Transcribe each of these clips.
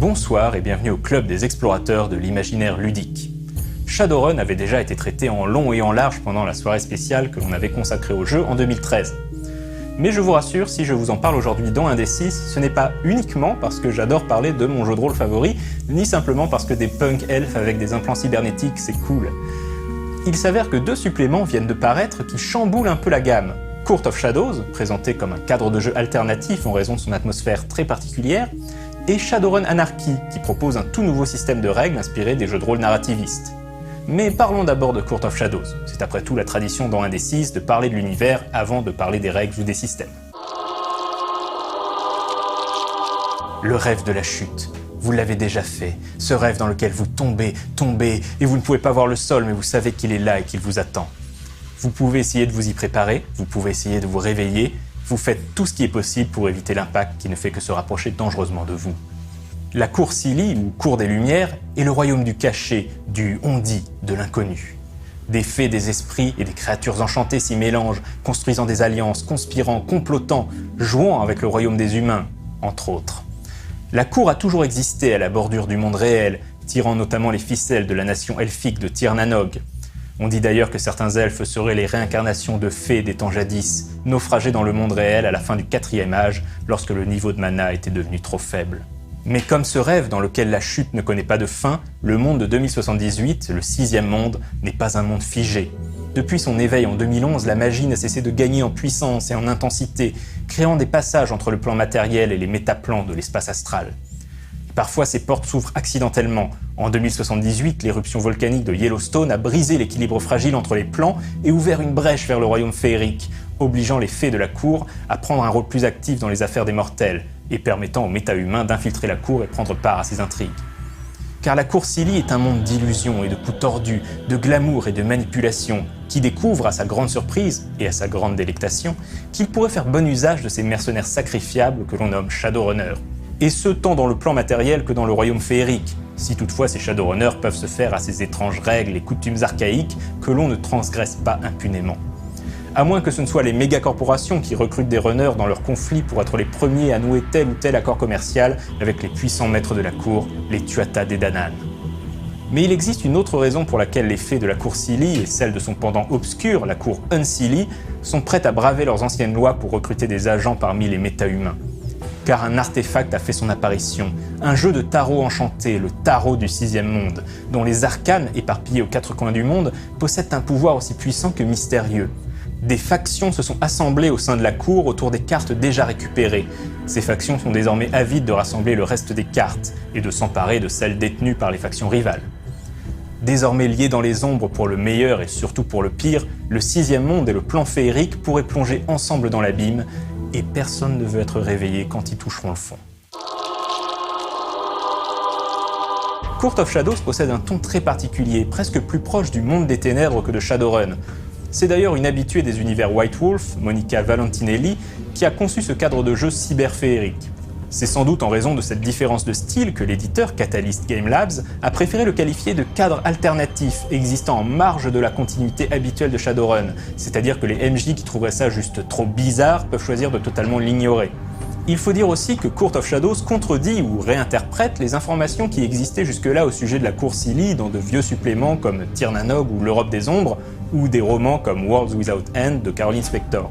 Bonsoir et bienvenue au club des explorateurs de l'imaginaire ludique. Shadowrun avait déjà été traité en long et en large pendant la soirée spéciale que l'on avait consacrée au jeu en 2013. Mais je vous rassure, si je vous en parle aujourd'hui dans Indécis, ce n'est pas uniquement parce que j'adore parler de mon jeu de rôle favori, ni simplement parce que des punk elfes avec des implants cybernétiques c'est cool. Il s'avère que 2 suppléments viennent de paraître qui chamboulent un peu la gamme. Court of Shadows, présenté comme un cadre de jeu alternatif en raison de son atmosphère très particulière, et Shadowrun Anarchy, qui propose un tout nouveau système de règles inspiré des jeux de rôle narrativistes. Mais parlons d'abord de Court of Shadows. C'est après tout la tradition dans Indécis de parler de l'univers avant de parler des règles ou des systèmes. Le rêve de la chute. Vous l'avez déjà fait, ce rêve dans lequel vous tombez, et vous ne pouvez pas voir le sol, mais vous savez qu'il est là et qu'il vous attend. Vous pouvez essayer de vous y préparer, vous pouvez essayer de vous réveiller, vous faites tout ce qui est possible pour éviter l'impact qui ne fait que se rapprocher dangereusement de vous. La cour Silly, ou cour des Lumières, est le royaume du caché, du on-dit, de l'inconnu. Des fées, des esprits et des créatures enchantées s'y mélangent, construisant des alliances, conspirant, complotant, jouant avec le royaume des humains, entre autres. La cour a toujours existé à la bordure du monde réel, tirant notamment les ficelles de la nation elfique de Tir Na Nog. On dit d'ailleurs que certains elfes seraient les réincarnations de fées des temps jadis, naufragés dans le monde réel à la fin du 4e âge, lorsque le niveau de mana était devenu trop faible. Mais comme ce rêve dans lequel la chute ne connaît pas de fin, le monde de 2078, le 6e monde, n'est pas un monde figé. Depuis son éveil en 2011, la magie n'a cessé de gagner en puissance et en intensité, créant des passages entre le plan matériel et les métaplans de l'espace astral. Parfois, ces portes s'ouvrent accidentellement. En 2078, l'éruption volcanique de Yellowstone a brisé l'équilibre fragile entre les plans et ouvert une brèche vers le royaume féerique, obligeant les fées de la cour à prendre un rôle plus actif dans les affaires des mortels, et permettant aux méta-humains d'infiltrer la cour et prendre part à ses intrigues. Car la cour Silly est un monde d'illusions et de coups tordus, de glamour et de manipulation, qui découvre à sa grande surprise, et à sa grande délectation, qu'il pourrait faire bon usage de ces mercenaires sacrifiables que l'on nomme Shadowrunners. Et ce tant dans le plan matériel que dans le royaume féerique, si toutefois ces Shadowrunners peuvent se faire à ces étranges règles et coutumes archaïques que l'on ne transgresse pas impunément. À moins que ce ne soient les méga-corporations qui recrutent des runners dans leurs conflits pour être les premiers à nouer tel ou tel accord commercial avec les puissants maîtres de la cour, les Tuatha Dé Danann. Mais il existe une autre raison pour laquelle les fées de la cour Silly et celles de son pendant obscur, la cour Unsilly, sont prêtes à braver leurs anciennes lois pour recruter des agents parmi les méta-humains. Car un artefact a fait son apparition, un jeu de tarot enchanté, le tarot du 6e monde, dont les arcanes, éparpillés aux 4 coins du monde, possèdent un pouvoir aussi puissant que mystérieux. Des factions se sont assemblées au sein de la cour autour des cartes déjà récupérées. Ces factions sont désormais avides de rassembler le reste des cartes, et de s'emparer de celles détenues par les factions rivales. Désormais liés dans les ombres pour le meilleur et surtout pour le pire, le 6e monde et le plan féerique pourraient plonger ensemble dans l'abîme, et personne ne veut être réveillé quand ils toucheront le fond. Court of Shadows possède un ton très particulier, presque plus proche du monde des ténèbres que de Shadowrun. C'est d'ailleurs une habituée des univers White Wolf, Monica Valentinelli, qui a conçu ce cadre de jeu cyberféerique. C'est sans doute en raison de cette différence de style que l'éditeur Catalyst Game Labs a préféré le qualifier de cadre alternatif existant en marge de la continuité habituelle de Shadowrun, c'est-à-dire que les MJ qui trouveraient ça juste trop bizarre peuvent choisir de totalement l'ignorer. Il faut dire aussi que Court of Shadows contredit ou réinterprète les informations qui existaient jusque-là au sujet de la cour Silly dans de vieux suppléments comme Tir Na Nog ou l'Europe des Ombres, ou des romans comme Worlds Without End de Caroline Spector.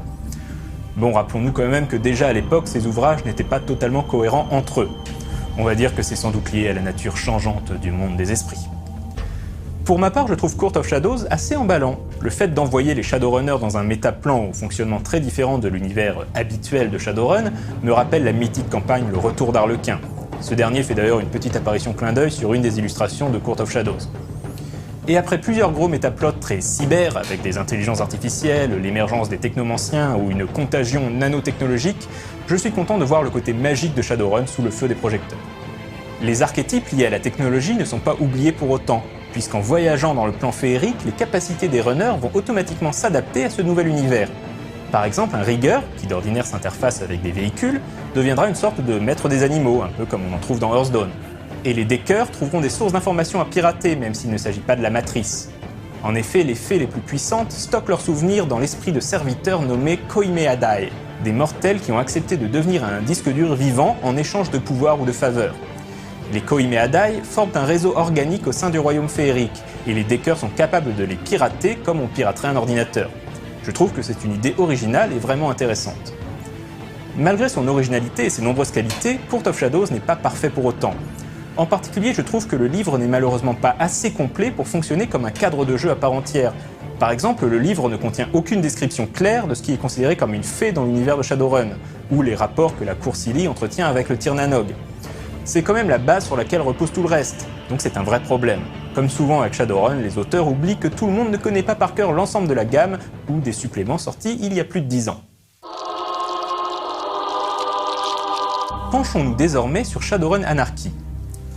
Bon, rappelons-nous quand même que déjà à l'époque, ces ouvrages n'étaient pas totalement cohérents entre eux. On va dire que c'est sans doute lié à la nature changeante du monde des esprits. Pour ma part, je trouve Court of Shadows assez emballant. Le fait d'envoyer les Shadowrunners dans un métaplan au fonctionnement très différent de l'univers habituel de Shadowrun me rappelle la mythique campagne Le Retour d'Arlequin. Ce dernier fait d'ailleurs une petite apparition clin d'œil sur une des illustrations de Court of Shadows. Et après plusieurs gros métaplots très cyber, avec des intelligences artificielles, l'émergence des technomanciens ou une contagion nanotechnologique, je suis content de voir le côté magique de Shadowrun sous le feu des projecteurs. Les archétypes liés à la technologie ne sont pas oubliés pour autant, puisqu'en voyageant dans le plan féerique, les capacités des runners vont automatiquement s'adapter à ce nouvel univers. Par exemple, un rigger, qui d'ordinaire s'interface avec des véhicules, deviendra une sorte de maître des animaux, un peu comme on en trouve dans Hearthstone. Et les deckers trouveront des sources d'informations à pirater, même s'il ne s'agit pas de la matrice. En effet, les fées les plus puissantes stockent leurs souvenirs dans l'esprit de serviteurs nommés Koimeadai, des mortels qui ont accepté de devenir un disque dur vivant en échange de pouvoir ou de faveur. Les Koimeadai forment un réseau organique au sein du royaume féerique, et les Deckers sont capables de les pirater comme on piraterait un ordinateur. Je trouve que c'est une idée originale et vraiment intéressante. Malgré son originalité et ses nombreuses qualités, Court of Shadows n'est pas parfait pour autant. En particulier, je trouve que le livre n'est malheureusement pas assez complet pour fonctionner comme un cadre de jeu à part entière. Par exemple, le livre ne contient aucune description claire de ce qui est considéré comme une fée dans l'univers de Shadowrun, ou les rapports que la cour Silly entretient avec le Tirnanog. C'est quand même la base sur laquelle repose tout le reste, donc c'est un vrai problème. Comme souvent avec Shadowrun, les auteurs oublient que tout le monde ne connaît pas par cœur l'ensemble de la gamme ou des suppléments sortis il y a plus de 10 ans. Penchons-nous désormais sur Shadowrun Anarchy.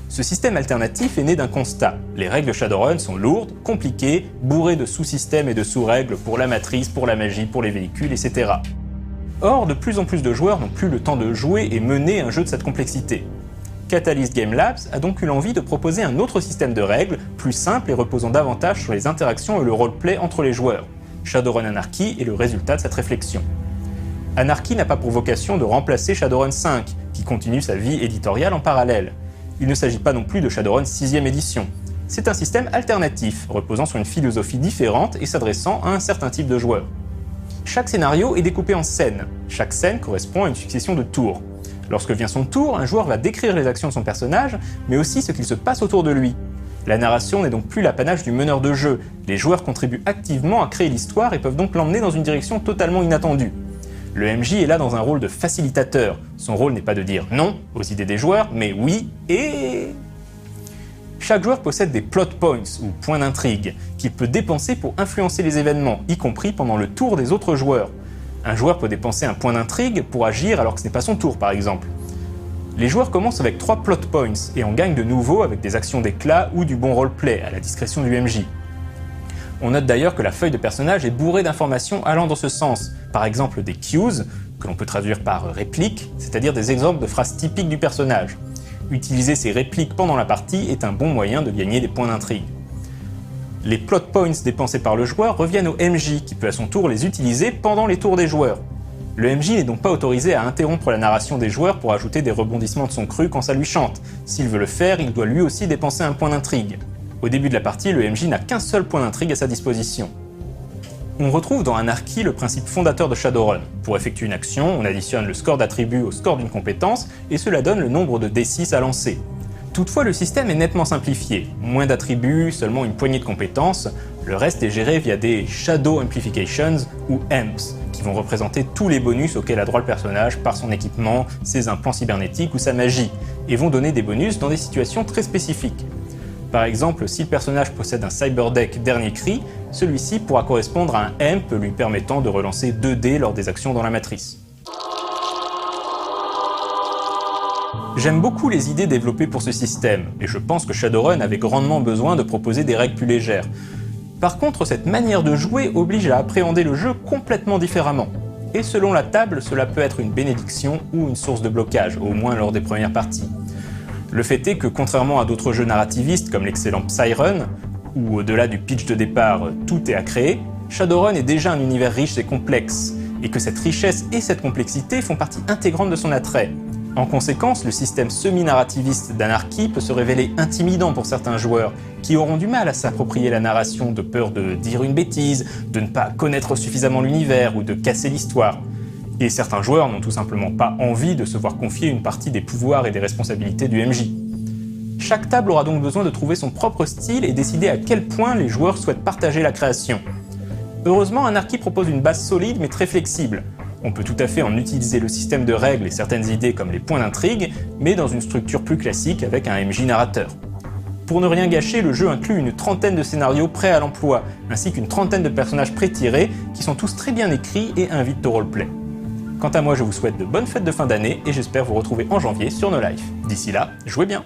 Ce système alternatif est né d'un constat. Les règles de Shadowrun sont lourdes, compliquées, bourrées de sous-systèmes et de sous-règles pour la matrice, pour la magie, pour les véhicules, etc. Or, de plus en plus de joueurs n'ont plus le temps de jouer et mener un jeu de cette complexité. Catalyst Game Labs a donc eu l'envie de proposer un autre système de règles, plus simple et reposant davantage sur les interactions et le roleplay entre les joueurs. Shadowrun Anarchy est le résultat de cette réflexion. Anarchy n'a pas pour vocation de remplacer Shadowrun 5, qui continue sa vie éditoriale en parallèle. Il ne s'agit pas non plus de Shadowrun 6ème édition. C'est un système alternatif, reposant sur une philosophie différente et s'adressant à un certain type de joueurs. Chaque scénario est découpé en scènes. Chaque scène correspond à une succession de tours. Lorsque vient son tour, un joueur va décrire les actions de son personnage, mais aussi ce qu'il se passe autour de lui. La narration n'est donc plus l'apanage du meneur de jeu. Les joueurs contribuent activement à créer l'histoire et peuvent donc l'emmener dans une direction totalement inattendue. Le MJ est là dans un rôle de facilitateur. Son rôle n'est pas de dire non aux idées des joueurs, mais oui et... Chaque joueur possède des plot points, ou points d'intrigue, qu'il peut dépenser pour influencer les événements, y compris pendant le tour des autres joueurs. Un joueur peut dépenser un point d'intrigue pour agir alors que ce n'est pas son tour, par exemple. Les joueurs commencent avec 3 plot points et en gagnent de nouveaux avec des actions d'éclat ou du bon roleplay, à la discrétion du MJ. On note d'ailleurs que la feuille de personnage est bourrée d'informations allant dans ce sens, par exemple des cues, que l'on peut traduire par répliques, c'est-à-dire des exemples de phrases typiques du personnage. Utiliser ces répliques pendant la partie est un bon moyen de gagner des points d'intrigue. Les plot points dépensés par le joueur reviennent au MJ, qui peut à son tour les utiliser pendant les tours des joueurs. Le MJ n'est donc pas autorisé à interrompre la narration des joueurs pour ajouter des rebondissements de son cru quand ça lui chante. S'il veut le faire, il doit lui aussi dépenser un point d'intrigue. Au début de la partie, le MJ n'a qu'un seul point d'intrigue à sa disposition. On retrouve dans Anarchy le principe fondateur de Shadowrun. Pour effectuer une action, on additionne le score d'attribut au score d'une compétence, et cela donne le nombre de D6 à lancer. Toutefois, le système est nettement simplifié. Moins d'attributs, seulement une poignée de compétences, le reste est géré via des Shadow Amplifications ou AMPs, qui vont représenter tous les bonus auxquels a droit le personnage par son équipement, ses implants cybernétiques ou sa magie, et vont donner des bonus dans des situations très spécifiques. Par exemple, si le personnage possède un Cyberdeck Dernier Cri, celui-ci pourra correspondre à un AMP lui permettant de relancer 2 dés lors des actions dans la matrice. J'aime beaucoup les idées développées pour ce système, et je pense que Shadowrun avait grandement besoin de proposer des règles plus légères. Par contre, cette manière de jouer oblige à appréhender le jeu complètement différemment. Et selon la table, cela peut être une bénédiction ou une source de blocage, au moins lors des premières parties. Le fait est que, contrairement à d'autres jeux narrativistes comme l'excellent Psyrun, où au-delà du pitch de départ, tout est à créer, Shadowrun est déjà un univers riche et complexe, et que cette richesse et cette complexité font partie intégrante de son attrait. En conséquence, le système semi-narrativiste d'Anarchy peut se révéler intimidant pour certains joueurs, qui auront du mal à s'approprier la narration de peur de dire une bêtise, de ne pas connaître suffisamment l'univers ou de casser l'histoire. Et certains joueurs n'ont tout simplement pas envie de se voir confier une partie des pouvoirs et des responsabilités du MJ. Chaque table aura donc besoin de trouver son propre style et décider à quel point les joueurs souhaitent partager la création. Heureusement, Anarchy propose une base solide mais très flexible. On peut tout à fait en utiliser le système de règles et certaines idées comme les points d'intrigue, mais dans une structure plus classique avec un MJ narrateur. Pour ne rien gâcher, le jeu inclut une trentaine de scénarios prêts à l'emploi, ainsi qu'une trentaine de personnages pré-tirés qui sont tous très bien écrits et invitent au roleplay. Quant à moi, je vous souhaite de bonnes fêtes de fin d'année et j'espère vous retrouver en janvier sur No Life. D'ici là, jouez bien!